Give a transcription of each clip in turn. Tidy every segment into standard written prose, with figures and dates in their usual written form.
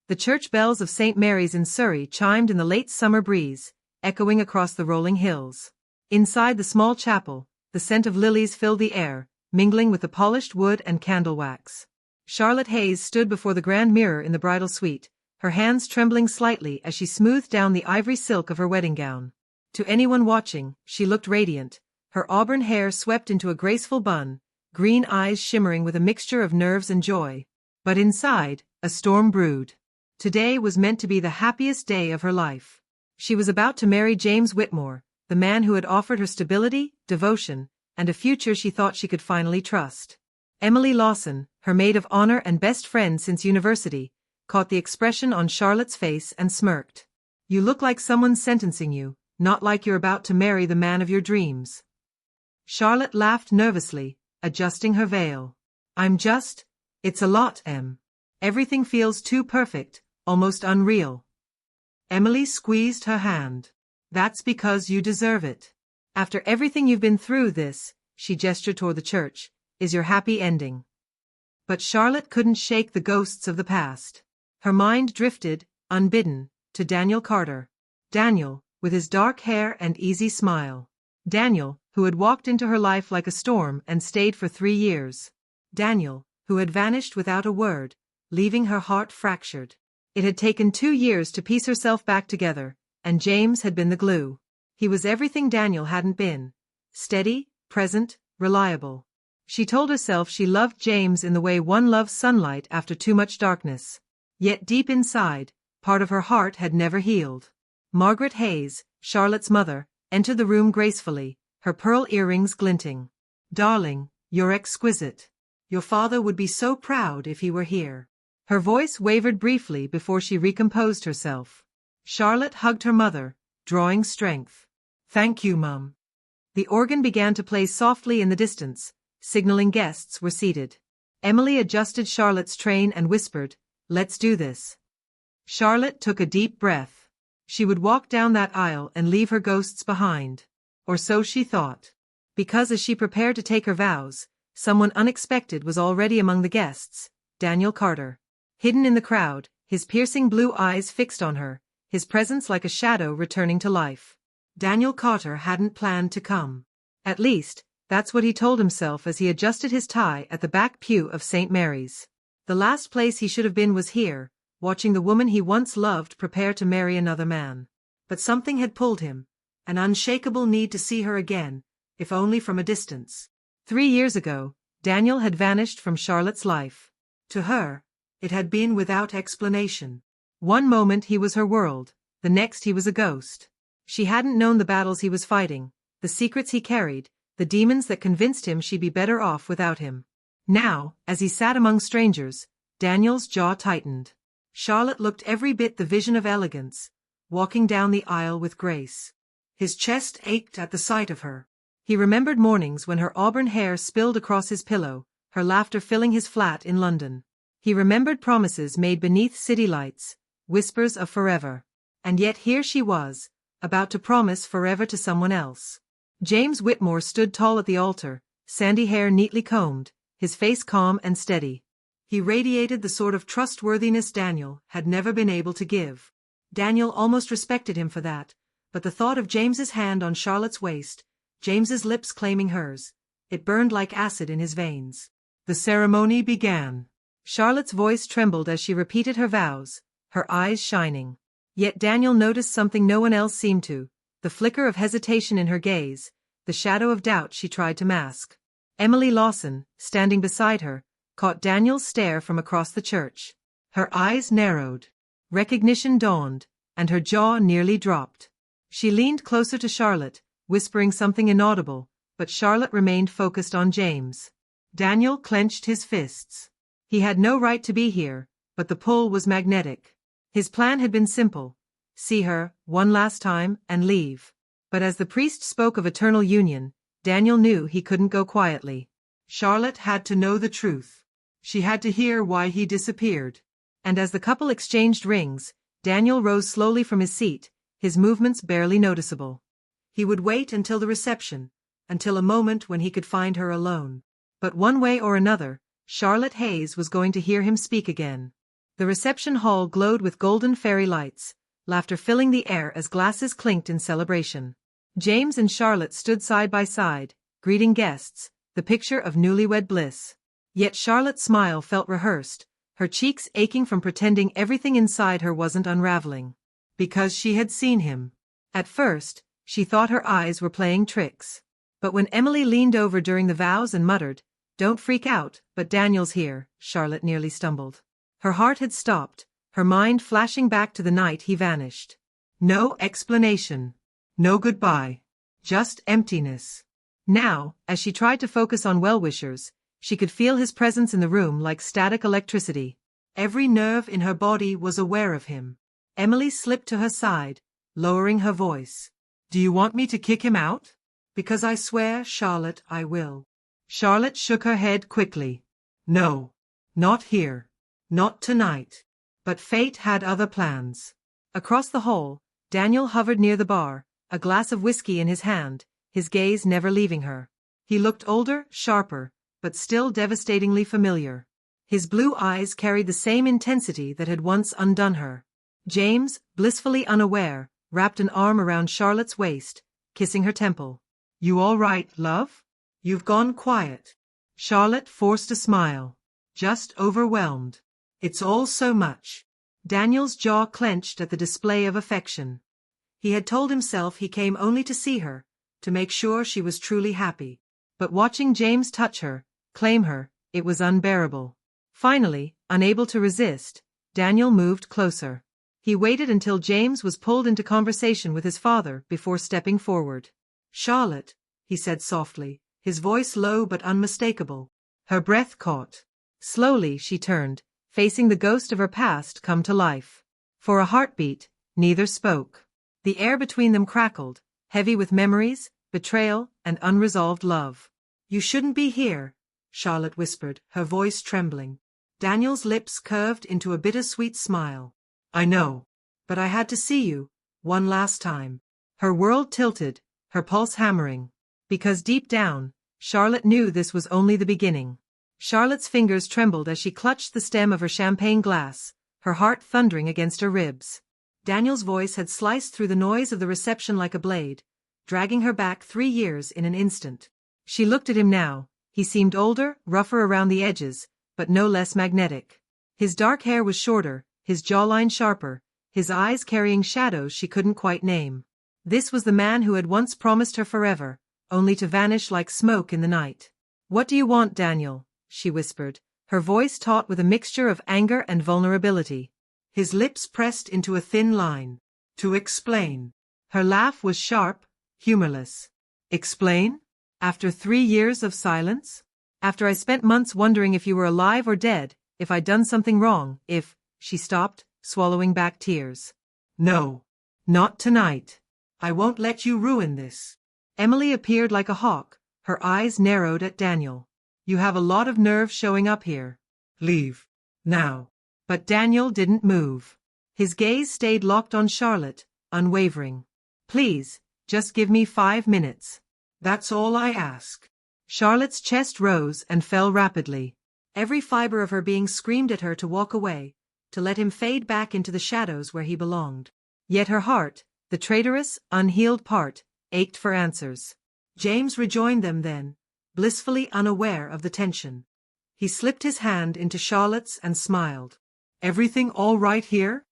The church bells of St. Mary's in Surrey chimed in the late summer breeze, echoing across the rolling hills. Inside the small chapel, the scent of lilies filled the air, mingling with the polished wood and candle wax. Charlotte Hayes stood before the grand mirror in the bridal suite, her hands trembling slightly as she smoothed down the ivory silk of her wedding gown. To anyone watching, she looked radiant, her auburn hair swept into a graceful bun, green eyes shimmering with a mixture of nerves and joy. But inside, a storm brewed. Today was meant to be the happiest day of her life. She was about to marry James Whitmore, the man who had offered her stability, devotion, and a future she thought she could finally trust. Emily Lawson, her maid of honor and best friend since university, caught the expression on Charlotte's face and smirked. "You look like someone's sentencing you, not like you're about to marry the man of your dreams." Charlotte laughed nervously, adjusting her veil. It's a lot, Em. Everything feels too perfect, almost unreal." Emily squeezed her hand. "That's because you deserve it. After everything you've been through, this," she gestured toward the church, "is your happy ending." But Charlotte couldn't shake the ghosts of the past. Her mind drifted, unbidden, to Daniel Carter. Daniel, with his dark hair and easy smile. Daniel, who had walked into her life like a storm and stayed for 3 years. Daniel, who had vanished without a word, leaving her heart fractured. It had taken 2 years to piece herself back together, and James had been the glue. He was everything Daniel hadn't been. Steady, present, reliable. She told herself she loved James in the way one loves sunlight after too much darkness. Yet deep inside, part of her heart had never healed. Margaret Hayes, Charlotte's mother, entered the room gracefully, her pearl earrings glinting. "Darling, you're exquisite. Your father would be so proud if he were here." Her voice wavered briefly before she recomposed herself. Charlotte hugged her mother, drawing strength. "Thank you, Mum." The organ began to play softly in the distance, signaling guests were seated. Emily adjusted Charlotte's train and whispered, "Let's do this." Charlotte took a deep breath. She would walk down that aisle and leave her ghosts behind. Or so she thought. Because as she prepared to take her vows, someone unexpected was already among the guests, Daniel Carter. Hidden in the crowd, his piercing blue eyes fixed on her, his presence like a shadow returning to life. Daniel Carter hadn't planned to come. At least, that's what he told himself as he adjusted his tie at the back pew of St. Mary's. The last place he should have been was here, watching the woman he once loved prepare to marry another man. But something had pulled him, an unshakable need to see her again, if only from a distance. 3 years ago, Daniel had vanished from Charlotte's life. To her, it had been without explanation. One moment he was her world, the next he was a ghost. She hadn't known the battles he was fighting, the secrets he carried, the demons that convinced him she'd be better off without him. Now, as he sat among strangers, Daniel's jaw tightened. Charlotte looked every bit the vision of elegance, walking down the aisle with grace. His chest ached at the sight of her. He remembered mornings when her auburn hair spilled across his pillow, her laughter filling his flat in London. He remembered promises made beneath city lights, whispers of forever. And yet here she was, about to promise forever to someone else. James Whitmore stood tall at the altar, sandy hair neatly combed, his face calm and steady. He radiated the sort of trustworthiness Daniel had never been able to give. Daniel almost respected him for that, but the thought of James's hand on Charlotte's waist, James's lips claiming hers, it burned like acid in his veins. The ceremony began. Charlotte's voice trembled as she repeated her vows, her eyes shining. Yet Daniel noticed something no one else seemed to, the flicker of hesitation in her gaze, the shadow of doubt she tried to mask. Emily Lawson, standing beside her, caught Daniel's stare from across the church. Her eyes narrowed. Recognition dawned, and her jaw nearly dropped. She leaned closer to Charlotte, whispering something inaudible, but Charlotte remained focused on James. Daniel clenched his fists. He had no right to be here, but the pull was magnetic. His plan had been simple: see her, one last time, and leave. But as the priest spoke of eternal union, Daniel knew he couldn't go quietly. Charlotte had to know the truth. She had to hear why he disappeared. And as the couple exchanged rings, Daniel rose slowly from his seat, his movements barely noticeable. He would wait until the reception, until a moment when he could find her alone. But one way or another, Charlotte Hayes was going to hear him speak again. The reception hall glowed with golden fairy lights, laughter filling the air as glasses clinked in celebration. James and Charlotte stood side by side, greeting guests, the picture of newlywed bliss. Yet Charlotte's smile felt rehearsed, her cheeks aching from pretending everything inside her wasn't unraveling. Because she had seen him. At first, she thought her eyes were playing tricks. But when Emily leaned over during the vows and muttered, "Don't freak out, but Daniel's here," Charlotte nearly stumbled. Her heart had stopped, her mind flashing back to the night he vanished. No explanation. No goodbye. Just emptiness. Now, as she tried to focus on well-wishers, she could feel his presence in the room like static electricity. Every nerve in her body was aware of him. Emily slipped to her side, lowering her voice. "Do you want me to kick him out?" "Because I swear, Charlotte, I will." Charlotte shook her head quickly. "No. Not here. Not tonight." But fate had other plans. Across the hall, Daniel hovered near the bar, a glass of whiskey in his hand, his gaze never leaving her. He looked older, sharper, but still devastatingly familiar. His blue eyes carried the same intensity that had once undone her. James, blissfully unaware, wrapped an arm around Charlotte's waist, kissing her temple. "You all right, love? You've gone quiet." Charlotte forced a smile. "Just overwhelmed. It's all so much." Daniel's jaw clenched at the display of affection. He had told himself he came only to see her, to make sure she was truly happy. But watching James touch her, claim her, it was unbearable. Finally, unable to resist, Daniel moved closer. He waited until James was pulled into conversation with his father before stepping forward. "Charlotte," he said softly, his voice low but unmistakable. Her breath caught. Slowly she turned, facing the ghost of her past come to life. For a heartbeat, neither spoke. The air between them crackled, heavy with memories, betrayal, and unresolved love. "You shouldn't be here," Charlotte whispered, her voice trembling. Daniel's lips curved into a bittersweet smile. "I know. But I had to see you, one last time." Her world tilted, her pulse hammering. Because deep down, Charlotte knew this was only the beginning. Charlotte's fingers trembled as she clutched the stem of her champagne glass, her heart thundering against her ribs. Daniel's voice had sliced through the noise of the reception like a blade, dragging her back 3 years in an instant. She looked at him now. He seemed older, rougher around the edges, but no less magnetic. His dark hair was shorter, his jawline sharper, his eyes carrying shadows she couldn't quite name. This was the man who had once promised her forever, only to vanish like smoke in the night. "What do you want, Daniel?" she whispered, her voice taut with a mixture of anger and vulnerability. His lips pressed into a thin line. "To explain." Her laugh was sharp, humorless. "Explain? After 3 years of silence? After I spent months wondering if you were alive or dead, if I'd done something wrong, if—" She stopped, swallowing back tears. "No. Not tonight. I won't let you ruin this." Emily appeared like a hawk, her eyes narrowed at Daniel. "You have a lot of nerve showing up here. Leave. Now." But Daniel didn't move. His gaze stayed locked on Charlotte, unwavering. "Please, just give me 5 minutes. That's all I ask." Charlotte's chest rose and fell rapidly. Every fiber of her being screamed at her to walk away, to let him fade back into the shadows where he belonged. Yet her heart, the traitorous, unhealed part, ached for answers. James rejoined them then, blissfully unaware of the tension. He slipped his hand into Charlotte's and smiled. "Everything all right here?"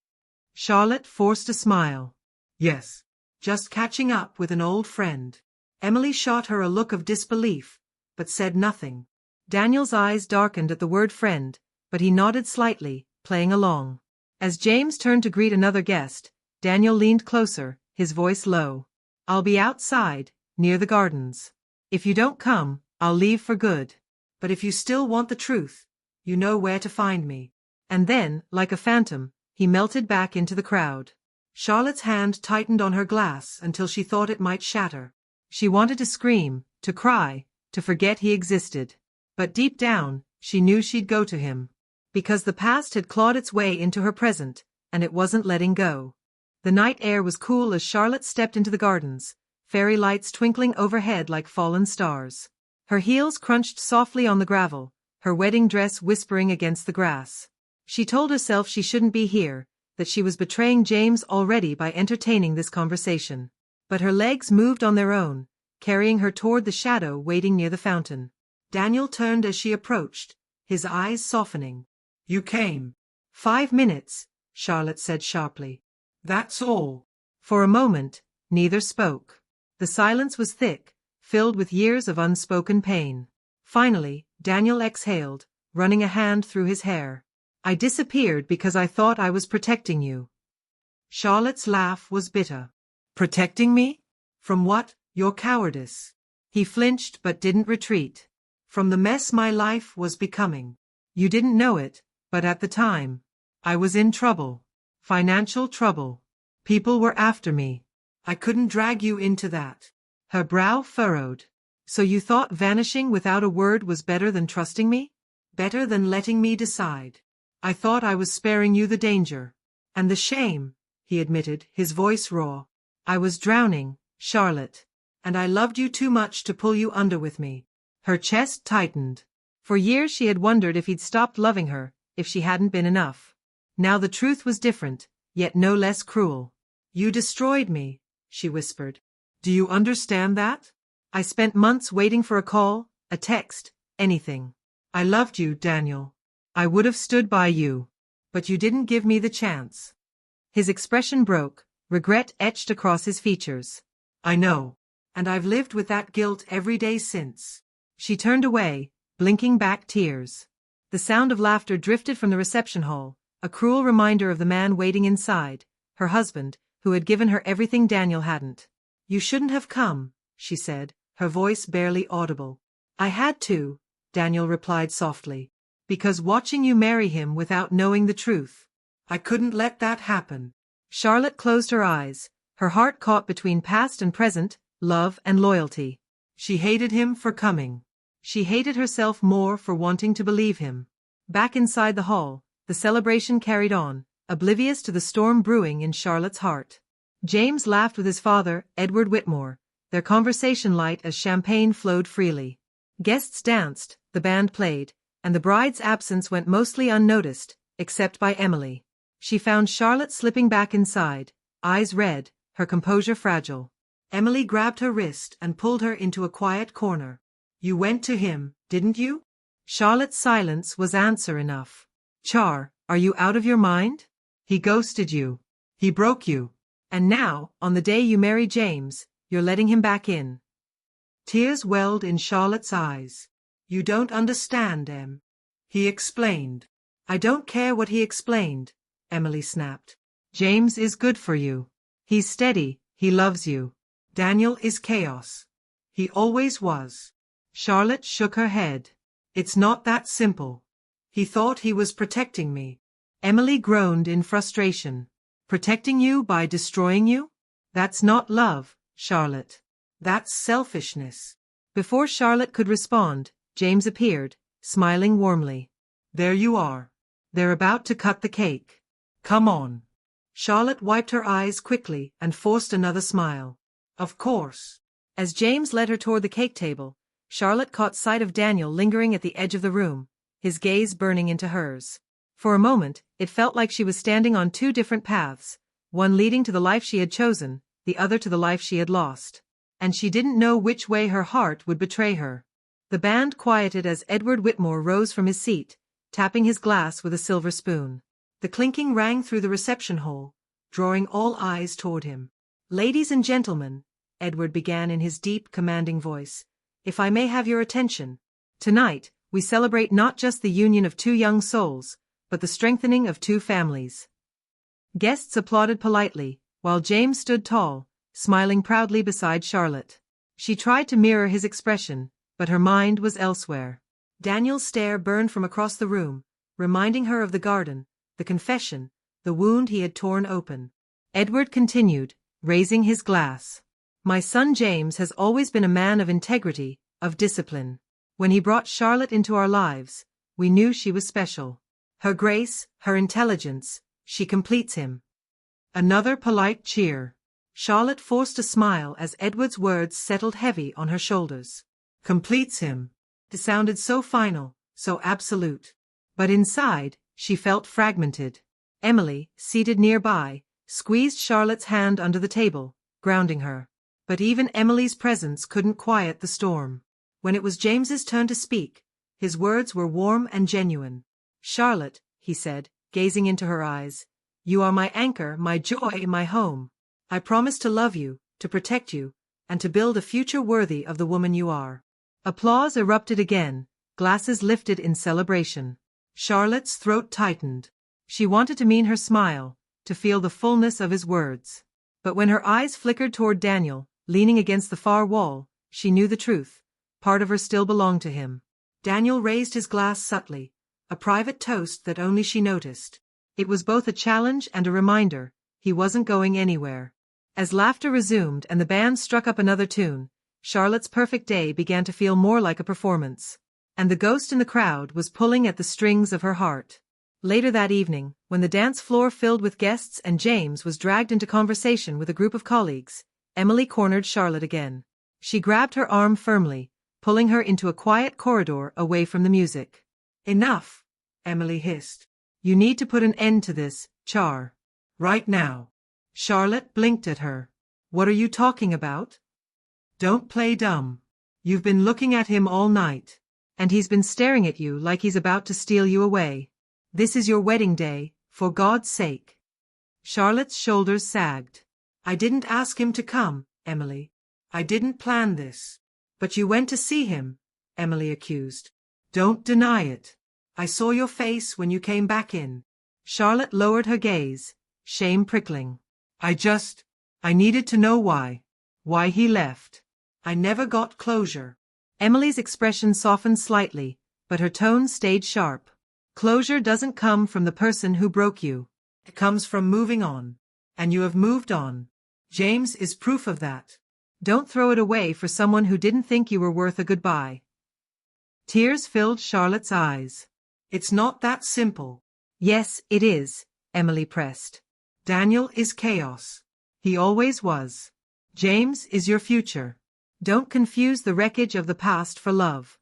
Charlotte forced a smile. "Yes. Just catching up with an old friend." Emily shot her a look of disbelief, but said nothing. Daniel's eyes darkened at the word friend, but he nodded slightly, playing along. As James turned to greet another guest, Daniel leaned closer, his voice low. "I'll be outside, near the gardens. If you don't come, I'll leave for good. But if you still want the truth, you know where to find me." And then, like a phantom, he melted back into the crowd. Charlotte's hand tightened on her glass until she thought it might shatter. She wanted to scream, to cry, to forget he existed. But deep down, she knew she'd go to him. Because the past had clawed its way into her present, and it wasn't letting go. The night air was cool as Charlotte stepped into the gardens, fairy lights twinkling overhead like fallen stars. Her heels crunched softly on the gravel, her wedding dress whispering against the grass. She told herself she shouldn't be here, that she was betraying James already by entertaining this conversation. But her legs moved on their own, carrying her toward the shadow waiting near the fountain. Daniel turned as she approached, his eyes softening. You came. 5 minutes, Charlotte said sharply. That's all. For a moment, neither spoke. The silence was thick, filled with years of unspoken pain. Finally, Daniel exhaled, running a hand through his hair. I disappeared because I thought I was protecting you. Charlotte's laugh was bitter. Protecting me? From what? Your cowardice. He flinched but didn't retreat. From the mess my life was becoming. You didn't know it, but at the time, I was in trouble. Financial trouble. People were after me. I couldn't drag you into that. Her brow furrowed. So you thought vanishing without a word was better than trusting me? Better than letting me decide? I thought I was sparing you the danger. And the shame, he admitted, his voice raw. I was drowning, Charlotte. And I loved you too much to pull you under with me. Her chest tightened. For years she had wondered if he'd stopped loving her, if she hadn't been enough. Now the truth was different, yet no less cruel. You destroyed me, she whispered. Do you understand that? I spent months waiting for a call, a text, anything. I loved you, Daniel. I would have stood by you. But you didn't give me the chance. His expression broke, regret etched across his features. I know. And I've lived with that guilt every day since. She turned away, blinking back tears. The sound of laughter drifted from the reception hall, a cruel reminder of the man waiting inside, her husband, who had given her everything Daniel hadn't. You shouldn't have come, she said, her voice barely audible. I had to, Daniel replied softly. Because watching you marry him without knowing the truth. I couldn't let that happen. Charlotte closed her eyes, her heart caught between past and present, love and loyalty. She hated him for coming. She hated herself more for wanting to believe him. Back inside the hall, the celebration carried on, oblivious to the storm brewing in Charlotte's heart. James laughed with his father, Edward Whitmore, their conversation light as champagne flowed freely. Guests danced, the band played, and the bride's absence went mostly unnoticed, except by Emily. She found Charlotte slipping back inside, eyes red, her composure fragile. Emily grabbed her wrist and pulled her into a quiet corner. You went to him, didn't you? Charlotte's silence was answer enough. Char, are you out of your mind? He ghosted you. He broke you. And now, on the day you marry James, you're letting him back in. Tears welled in Charlotte's eyes. You don't understand, Em. He explained. I don't care what he explained, Emily snapped. James is good for you. He's steady, he loves you. Daniel is chaos. He always was. Charlotte shook her head. It's not that simple. He thought he was protecting me. Emily groaned in frustration. Protecting you by destroying you? That's not love, Charlotte. That's selfishness. Before Charlotte could respond, James appeared, smiling warmly. There you are. They're about to cut the cake. Come on. Charlotte wiped her eyes quickly and forced another smile. Of course. As James led her toward the cake table, Charlotte caught sight of Daniel lingering at the edge of the room, his gaze burning into hers. For a moment, it felt like she was standing on two different paths, one leading to the life she had chosen, the other to the life she had lost. And she didn't know which way her heart would betray her. The band quieted as Edward Whitmore rose from his seat, tapping his glass with a silver spoon. The clinking rang through the reception hall, drawing all eyes toward him. Ladies and gentlemen, Edward began in his deep, commanding voice, if I may have your attention. Tonight, we celebrate not just the union of two young souls, but the strengthening of two families. Guests applauded politely, while James stood tall, smiling proudly beside Charlotte. She tried to mirror his expression, but her mind was elsewhere. Daniel's stare burned from across the room, reminding her of the garden, the confession, the wound he had torn open. Edward continued, raising his glass. My son James has always been a man of integrity, of discipline. When he brought Charlotte into our lives, we knew she was special. Her grace, her intelligence, she completes him. Another polite cheer. Charlotte forced a smile as Edward's words settled heavy on her shoulders. Completes him. It sounded so final, so absolute. But inside, She felt fragmented. Emily, seated nearby, squeezed Charlotte's hand under the table, grounding her. But even Emily's presence couldn't quiet the storm. When it was James's turn to speak, his words were warm and genuine. "Charlotte," he said, gazing into her eyes, "you are my anchor, my joy, my home. I promise to love you, to protect you, and to build a future worthy of the woman you are." Applause erupted again, glasses lifted in celebration. Charlotte's throat tightened. She wanted to mean her smile, to feel the fullness of his words. But when her eyes flickered toward Daniel, leaning against the far wall, she knew the truth. Part of her still belonged to him. Daniel raised his glass subtly, a private toast that only she noticed. It was both a challenge and a reminder, he wasn't going anywhere. As laughter resumed and the band struck up another tune, Charlotte's perfect day began to feel more like a performance. And the ghost in the crowd was pulling at the strings of her heart. Later that evening, when the dance floor filled with guests and James was dragged into conversation with a group of colleagues, Emily cornered Charlotte again. She grabbed her arm firmly, pulling her into a quiet corridor away from the music. "Enough," Emily hissed. "You need to put an end to this, Char. Right now." Charlotte blinked at her. "What are you talking about?" "Don't play dumb. You've been looking at him all night. And he's been staring at you like he's about to steal you away. This is your wedding day, for God's sake." Charlotte's shoulders sagged. "I didn't ask him to come, Emily. I didn't plan this." "But you went to see him," Emily accused. "Don't deny it. I saw your face when you came back in." Charlotte lowered her gaze, shame prickling. I needed to know why. Why he left. I never got closure." Emily's expression softened slightly, but her tone stayed sharp. "Closure doesn't come from the person who broke you. It comes from moving on. And you have moved on. James is proof of that. Don't throw it away for someone who didn't think you were worth a goodbye." Tears filled Charlotte's eyes. "It's not that simple." "Yes, it is," Emily pressed. "Daniel is chaos. He always was. James is your future. Don't confuse the wreckage of the past for love."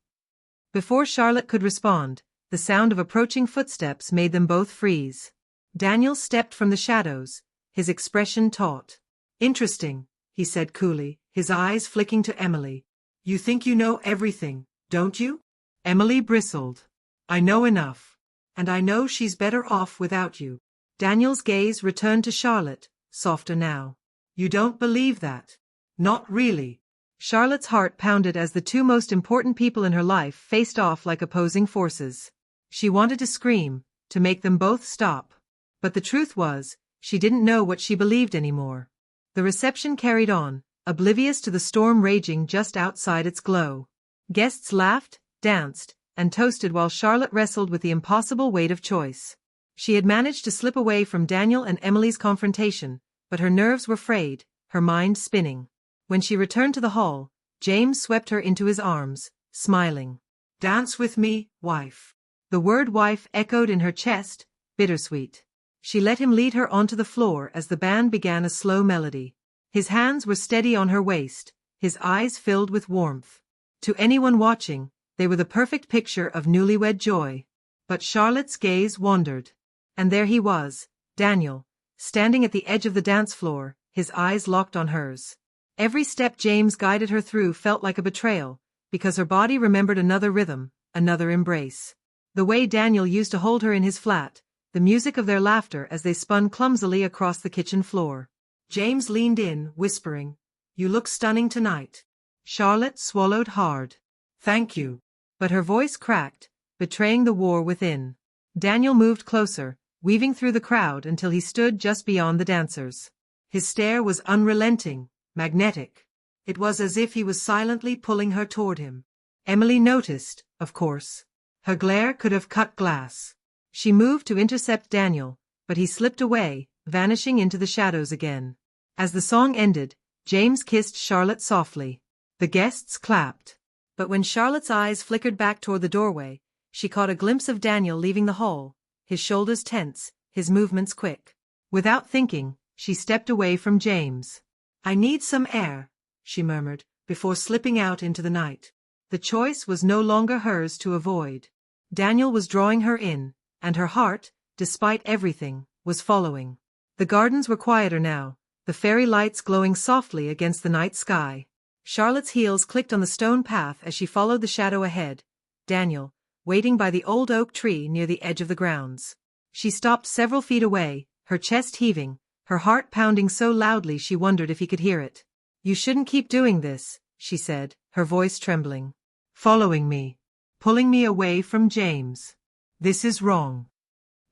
Before Charlotte could respond, the sound of approaching footsteps made them both freeze. Daniel stepped from the shadows, his expression taut. "Interesting," he said coolly, his eyes flicking to Emily. "You think you know everything, don't you?" Emily bristled. "I know enough. And I know she's better off without you." Daniel's gaze returned to Charlotte, softer now. "You don't believe that?" "Not really." Charlotte's heart pounded as the two most important people in her life faced off like opposing forces. She wanted to scream, to make them both stop. But the truth was, she didn't know what she believed anymore. The reception carried on, oblivious to the storm raging just outside its glow. Guests laughed, danced, and toasted while Charlotte wrestled with the impossible weight of choice. She had managed to slip away from Daniel and Emily's confrontation, but her nerves were frayed, her mind spinning. When she returned to the hall, James swept her into his arms, smiling. "Dance with me, wife." The word wife echoed in her chest, bittersweet. She let him lead her onto the floor as the band began a slow melody. His hands were steady on her waist, his eyes filled with warmth. To anyone watching, they were the perfect picture of newlywed joy. But Charlotte's gaze wandered. And there he was, Daniel, standing at the edge of the dance floor, his eyes locked on hers. Every step James guided her through felt like a betrayal, because her body remembered another rhythm, another embrace. The way Daniel used to hold her in his flat, the music of their laughter as they spun clumsily across the kitchen floor. James leaned in, whispering, "You look stunning tonight." Charlotte swallowed hard. "Thank you." But her voice cracked, betraying the war within. Daniel moved closer, weaving through the crowd until he stood just beyond the dancers. His stare was unrelenting, magnetic. It was as if he was silently pulling her toward him. Emily noticed, of course. Her glare could have cut glass. She moved to intercept Daniel, but he slipped away, vanishing into the shadows again. As the song ended, James kissed Charlotte softly. The guests clapped. But when Charlotte's eyes flickered back toward the doorway, she caught a glimpse of Daniel leaving the hall, his shoulders tense, his movements quick. Without thinking, she stepped away from James. "I need some air," she murmured, before slipping out into the night. The choice was no longer hers to avoid. Daniel was drawing her in, and her heart, despite everything, was following. The gardens were quieter now, the fairy lights glowing softly against the night sky. Charlotte's heels clicked on the stone path as she followed the shadow ahead, Daniel, waiting by the old oak tree near the edge of the grounds. She stopped several feet away, her chest heaving, her heart pounding so loudly she wondered if he could hear it. "You shouldn't keep doing this," she said, her voice trembling. "Following me. Pulling me away from James. This is wrong."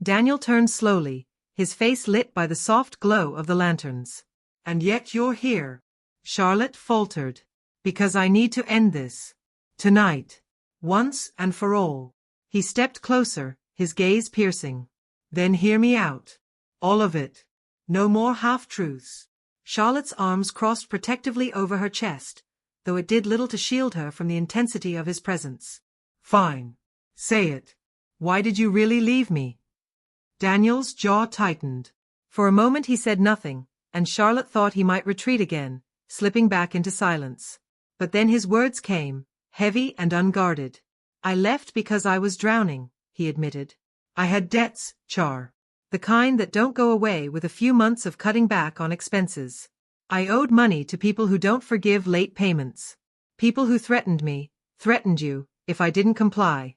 Daniel turned slowly, his face lit by the soft glow of the lanterns. "And yet you're here," Charlotte faltered. "Because I need to end this. Tonight. Once and for all." He stepped closer, his gaze piercing. "Then hear me out. All of it. No more half-truths." Charlotte's arms crossed protectively over her chest, though it did little to shield her from the intensity of his presence. "Fine. Say it. Why did you really leave me?" Daniel's jaw tightened. For a moment he said nothing, and Charlotte thought he might retreat again, slipping back into silence. But then his words came, heavy and unguarded. "I left because I was drowning," he admitted. "I had debts, Char. The kind that don't go away with a few months of cutting back on expenses. I owed money to people who don't forgive late payments. People who threatened me, threatened you, if I didn't comply."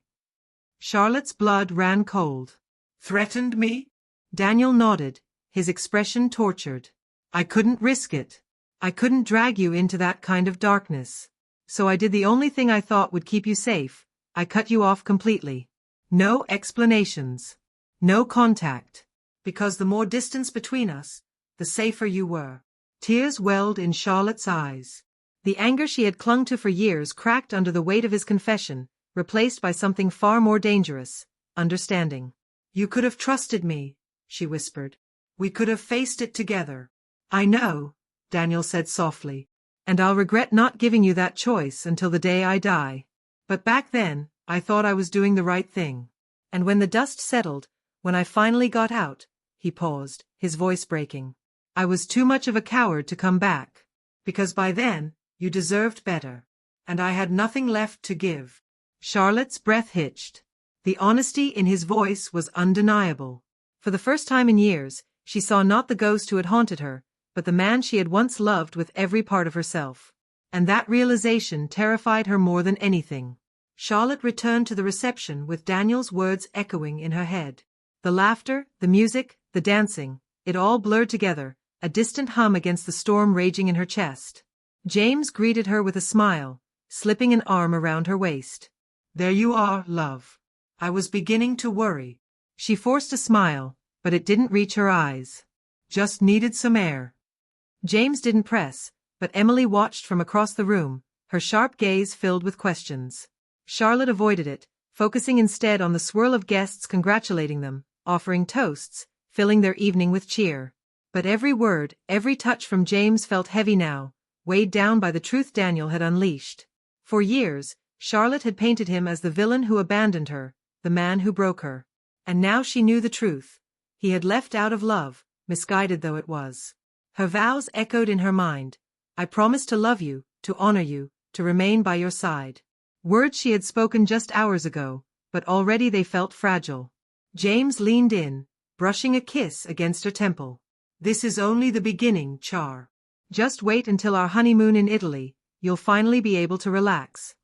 Charlotte's blood ran cold. "Threatened me?" Daniel nodded, his expression tortured. "I couldn't risk it." "I couldn't drag you into that kind of darkness. So I did the only thing I thought would keep you safe. I cut you off completely. No explanations. No contact. Because the more distance between us, the safer you were." Tears welled in Charlotte's eyes. The anger she had clung to for years cracked under the weight of his confession, replaced by something far more dangerous, understanding. "You could have trusted me," she whispered. "We could have faced it together." "I know," Daniel said softly. "And I'll regret not giving you that choice until the day I die. But back then, I thought I was doing the right thing. And when the dust settled, when I finally got out," he paused, his voice breaking, "I was too much of a coward to come back. Because by then, you deserved better. And I had nothing left to give." Charlotte's breath hitched. The honesty in his voice was undeniable. For the first time in years, she saw not the ghost who had haunted her, but the man she had once loved with every part of herself. And that realization terrified her more than anything. Charlotte returned to the reception with Daniel's words echoing in her head. The laughter, the music, the dancing, it all blurred together, a distant hum against the storm raging in her chest. James greeted her with a smile, slipping an arm around her waist. "There you are, love. I was beginning to worry." She forced a smile, but it didn't reach her eyes. "Just needed some air." James didn't press, but Emily watched from across the room, her sharp gaze filled with questions. Charlotte avoided it, focusing instead on the swirl of guests congratulating them, offering toasts, filling their evening with cheer. But every word, every touch from James felt heavy now, weighed down by the truth Daniel had unleashed. For years, Charlotte had painted him as the villain who abandoned her, the man who broke her. And now she knew the truth. He had left out of love, misguided though it was. Her vows echoed in her mind. "I promise to love you, to honor you, to remain by your side." Words she had spoken just hours ago, but already they felt fragile. James leaned in, brushing a kiss against her temple. "This is only the beginning, Char. Just wait until our honeymoon in Italy, you'll finally be able to relax."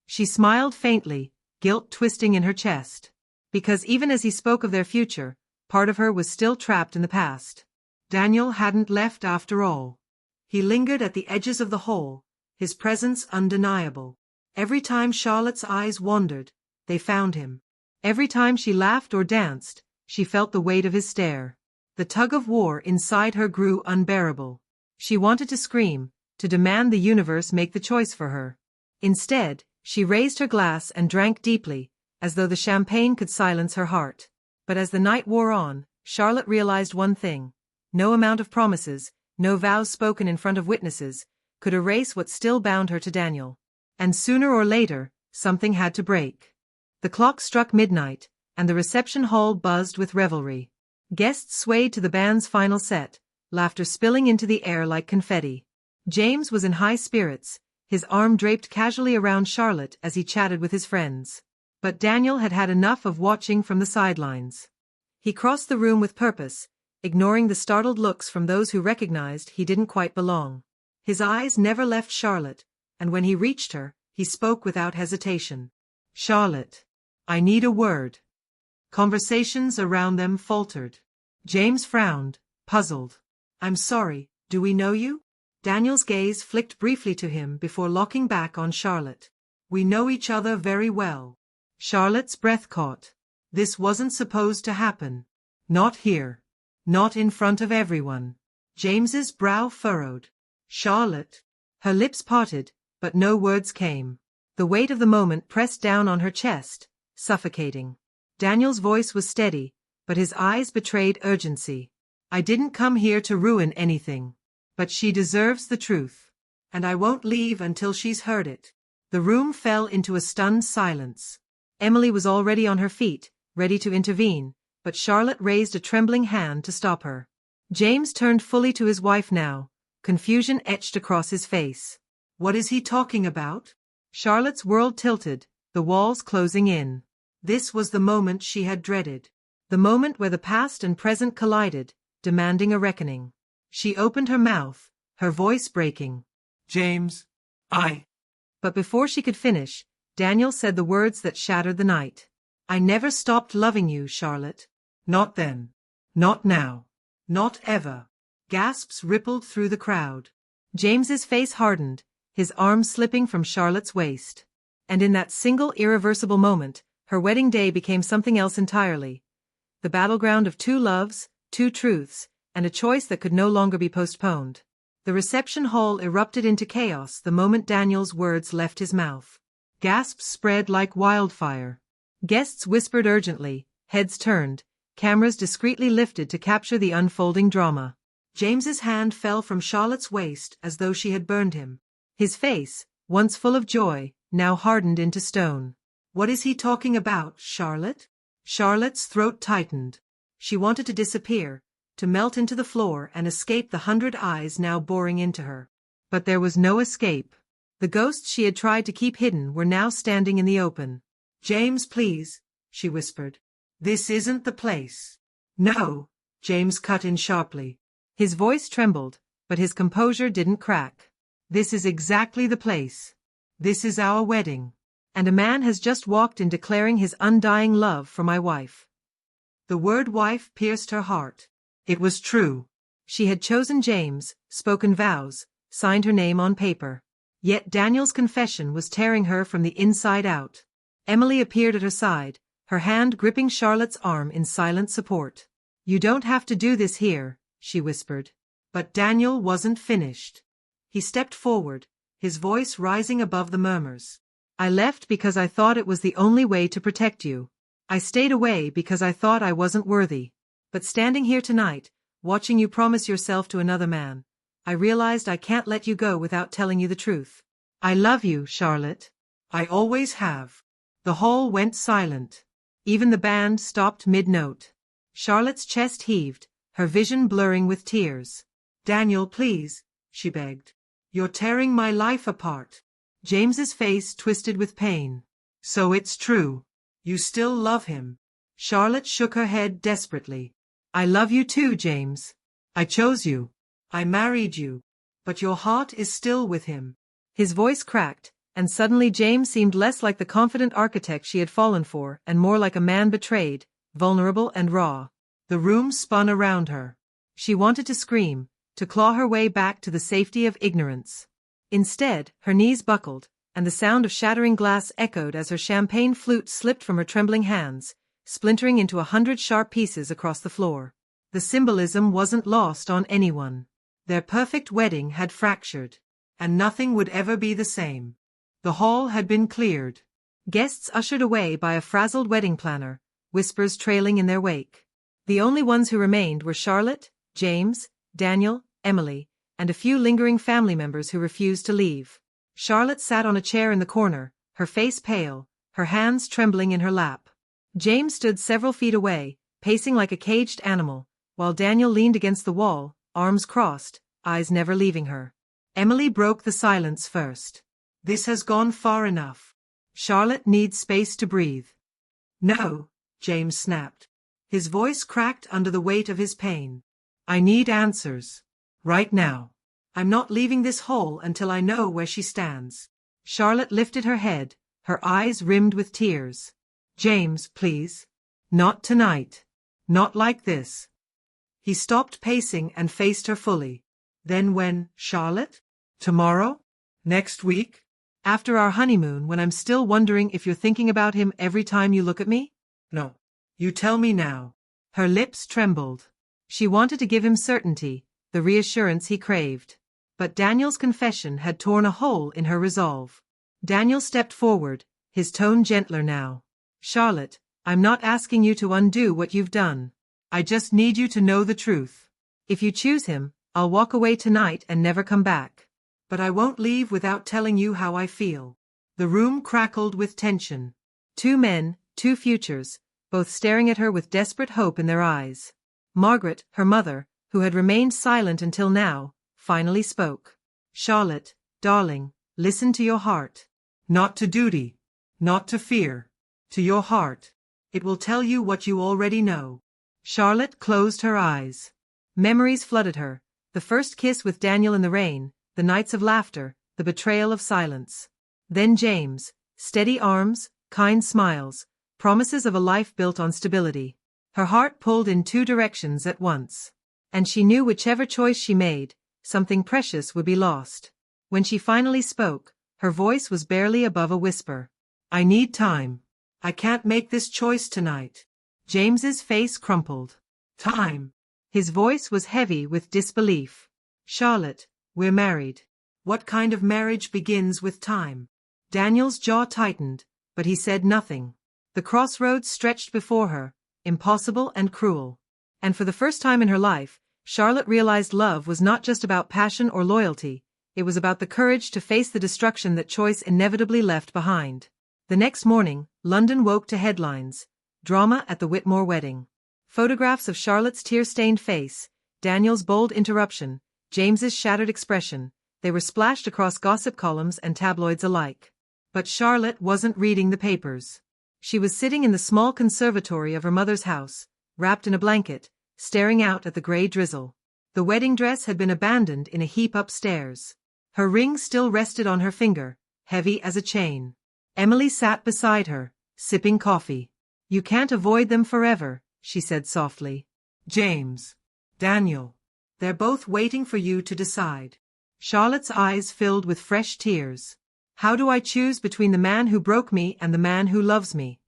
She smiled faintly, guilt twisting in her chest. Because even as he spoke of their future, part of her was still trapped in the past. Daniel hadn't left after all. He lingered at the edges of the hall, his presence undeniable. Every time Charlotte's eyes wandered, they found him. Every time she laughed or danced, she felt the weight of his stare. The tug of war inside her grew unbearable. She wanted to scream, to demand the universe make the choice for her. Instead, she raised her glass and drank deeply, as though the champagne could silence her heart. But as the night wore on, Charlotte realized one thing. No amount of promises, no vows spoken in front of witnesses, could erase what still bound her to Daniel. And sooner or later, something had to break. The clock struck midnight, and the reception hall buzzed with revelry. Guests swayed to the band's final set, laughter spilling into the air like confetti. James was in high spirits, his arm draped casually around Charlotte as he chatted with his friends. But Daniel had had enough of watching from the sidelines. He crossed the room with purpose, ignoring the startled looks from those who recognized he didn't quite belong. His eyes never left Charlotte, and when he reached her, he spoke without hesitation. "Charlotte, I need a word." Conversations around them faltered. James frowned, puzzled. "I'm sorry, do we know you?" Daniel's gaze flicked briefly to him before locking back on Charlotte. "We know each other very well." Charlotte's breath caught. This wasn't supposed to happen. Not here. Not in front of everyone. James's brow furrowed. "Charlotte." Her lips parted, but no words came. The weight of the moment pressed down on her chest, suffocating. Daniel's voice was steady, but his eyes betrayed urgency. "I didn't come here to ruin anything. But she deserves the truth. And I won't leave until she's heard it." The room fell into a stunned silence. Emily was already on her feet, ready to intervene, but Charlotte raised a trembling hand to stop her. James turned fully to his wife now, confusion etched across his face. "What is he talking about?" Charlotte's world tilted, the walls closing in. This was the moment she had dreaded. The moment where the past and present collided, demanding a reckoning. She opened her mouth, her voice breaking. "James, But before she could finish, Daniel said the words that shattered the night. "I never stopped loving you, Charlotte." Not then. Not now. Not ever." Gasps rippled through the crowd. James's face hardened, his arms slipping from Charlotte's waist. And in that single irreversible moment, her wedding day became something else entirely. The battleground of two loves, two truths, and a choice that could no longer be postponed. The reception hall erupted into chaos the moment Daniel's words left his mouth. Gasps spread like wildfire. Guests whispered urgently, heads turned, cameras discreetly lifted to capture the unfolding drama. James's hand fell from Charlotte's waist as though she had burned him. His face, once full of joy, now hardened into stone. "What is he talking about, Charlotte?" Charlotte's throat tightened. She wanted to disappear, to melt into the floor and escape the 100 eyes now boring into her. But there was no escape. The ghosts she had tried to keep hidden were now standing in the open. "James, please," she whispered. "This isn't the place." "No," James cut in sharply. His voice trembled, but his composure didn't crack. "This is exactly the place. This is our wedding. And a man has just walked in declaring his undying love for my wife." The word wife pierced her heart. It was true. She had chosen James, spoken vows, signed her name on paper. Yet Daniel's confession was tearing her from the inside out. Emily appeared at her side, her hand gripping Charlotte's arm in silent support. "You don't have to do this here," she whispered. But Daniel wasn't finished. He stepped forward, his voice rising above the murmurs. "I left because I thought it was the only way to protect you. I stayed away because I thought I wasn't worthy. But standing here tonight, watching you promise yourself to another man, I realized I can't let you go without telling you the truth. I love you, Charlotte. I always have." The hall went silent. Even the band stopped mid-note. Charlotte's chest heaved, her vision blurring with tears. "Daniel, please," she begged. "You're tearing my life apart." James's face twisted with pain. "So it's true. You still love him." Charlotte shook her head desperately. "I love you too, James. I chose you. I married you. But your heart is still with him." His voice cracked, and suddenly James seemed less like the confident architect she had fallen for and more like a man betrayed, vulnerable and raw. The room spun around her. She wanted to scream, to claw her way back to the safety of ignorance. Instead, her knees buckled, and the sound of shattering glass echoed as her champagne flute slipped from her trembling hands, splintering into 100 sharp pieces across the floor. The symbolism wasn't lost on anyone. Their perfect wedding had fractured, and nothing would ever be the same. The hall had been cleared. Guests ushered away by a frazzled wedding planner, whispers trailing in their wake. The only ones who remained were Charlotte, James, Daniel, Emily, and a few lingering family members who refused to leave. Charlotte sat on a chair in the corner, her face pale, her hands trembling in her lap. James stood several feet away, pacing like a caged animal, while Daniel leaned against the wall, arms crossed, eyes never leaving her. Emily broke the silence first. "This has gone far enough." Charlotte needs space to breathe. No, James snapped. His voice cracked under the weight of his pain. I need answers. Right now. I'm not leaving this hole until I know where she stands. Charlotte lifted her head, her eyes rimmed with tears. James, please. Not tonight. Not like this. He stopped pacing and faced her fully. Then when, Charlotte? Tomorrow? Next week? After our honeymoon, when I'm still wondering if you're thinking about him every time you look at me? No. You tell me now. Her lips trembled. She wanted to give him certainty, the reassurance he craved. But Daniel's confession had torn a hole in her resolve. Daniel stepped forward, his tone gentler now. Charlotte, I'm not asking you to undo what you've done. I just need you to know the truth. If you choose him, I'll walk away tonight and never come back. But I won't leave without telling you how I feel. The room crackled with tension. Two men, two futures, both staring at her with desperate hope in their eyes. Margaret, her mother, who had remained silent until now, finally spoke. Charlotte, darling, listen to your heart. Not to duty. Not to fear. To your heart. It will tell you what you already know. Charlotte closed her eyes. Memories flooded her. The first kiss with Daniel in the rain, the nights of laughter, the betrayal of silence. Then James, steady arms, kind smiles, promises of a life built on stability. Her heart pulled in two directions at once. And she knew whichever choice she made, something precious would be lost. When she finally spoke, her voice was barely above a whisper. I need time. I can't make this choice tonight. James's face crumpled. Time. His voice was heavy with disbelief. Charlotte, we're married. What kind of marriage begins with time? Daniel's jaw tightened, but he said nothing. The crossroads stretched before her, impossible and cruel. And for the first time in her life, Charlotte realized love was not just about passion or loyalty, it was about the courage to face the destruction that choice inevitably left behind. The next morning, London woke to headlines. Drama at the Whitmore wedding. Photographs of Charlotte's tear-stained face, Daniel's bold interruption, James's shattered expression, they were splashed across gossip columns and tabloids alike. But Charlotte wasn't reading the papers. She was sitting in the small conservatory of her mother's house, wrapped in a blanket, staring out at the gray drizzle. The wedding dress had been abandoned in a heap upstairs. Her ring still rested on her finger, heavy as a chain. Emily sat beside her, sipping coffee. You can't avoid them forever, she said softly. James. Daniel. They're both waiting for you to decide. Charlotte's eyes filled with fresh tears. How do I choose between the man who broke me and the man who loves me?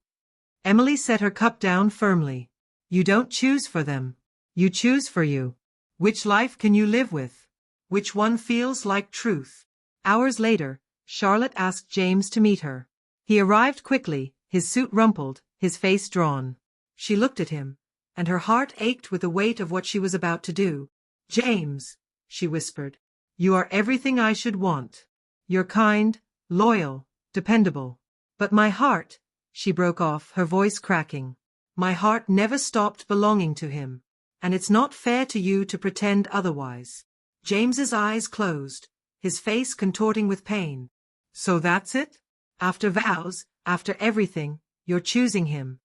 Emily set her cup down firmly. You don't choose for them. You choose for you. Which life can you live with? Which one feels like truth? Hours later, Charlotte asked James to meet her. He arrived quickly, his suit rumpled, his face drawn. She looked at him, and her heart ached with the weight of what she was about to do. James, she whispered, you are everything I should want. You're kind, loyal, dependable. But my heart, she broke off, her voice cracking. My heart never stopped belonging to him. And it's not fair to you to pretend otherwise. James's eyes closed, his face contorting with pain. So that's it? After vows, after everything, you're choosing him.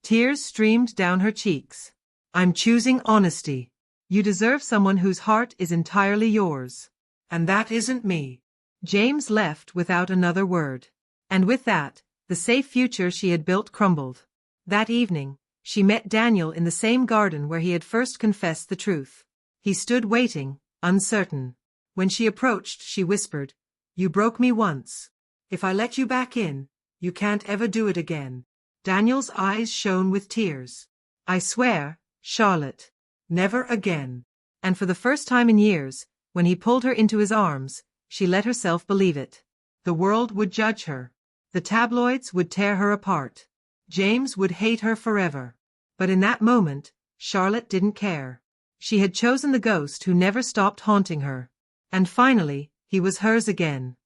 Tears streamed down her cheeks. I'm choosing honesty. You deserve someone whose heart is entirely yours. And that isn't me. James left without another word. And with that, the safe future she had built crumbled. That evening, she met Daniel in the same garden where he had first confessed the truth. He stood waiting, uncertain. When she approached, she whispered, You broke me once. If I let you back in, you can't ever do it again. Daniel's eyes shone with tears. I swear, Charlotte. Never again. And for the first time in years, when he pulled her into his arms, she let herself believe it. The world would judge her. The tabloids would tear her apart. James would hate her forever. But in that moment, Charlotte didn't care. She had chosen the ghost who never stopped haunting her. And finally, he was hers again.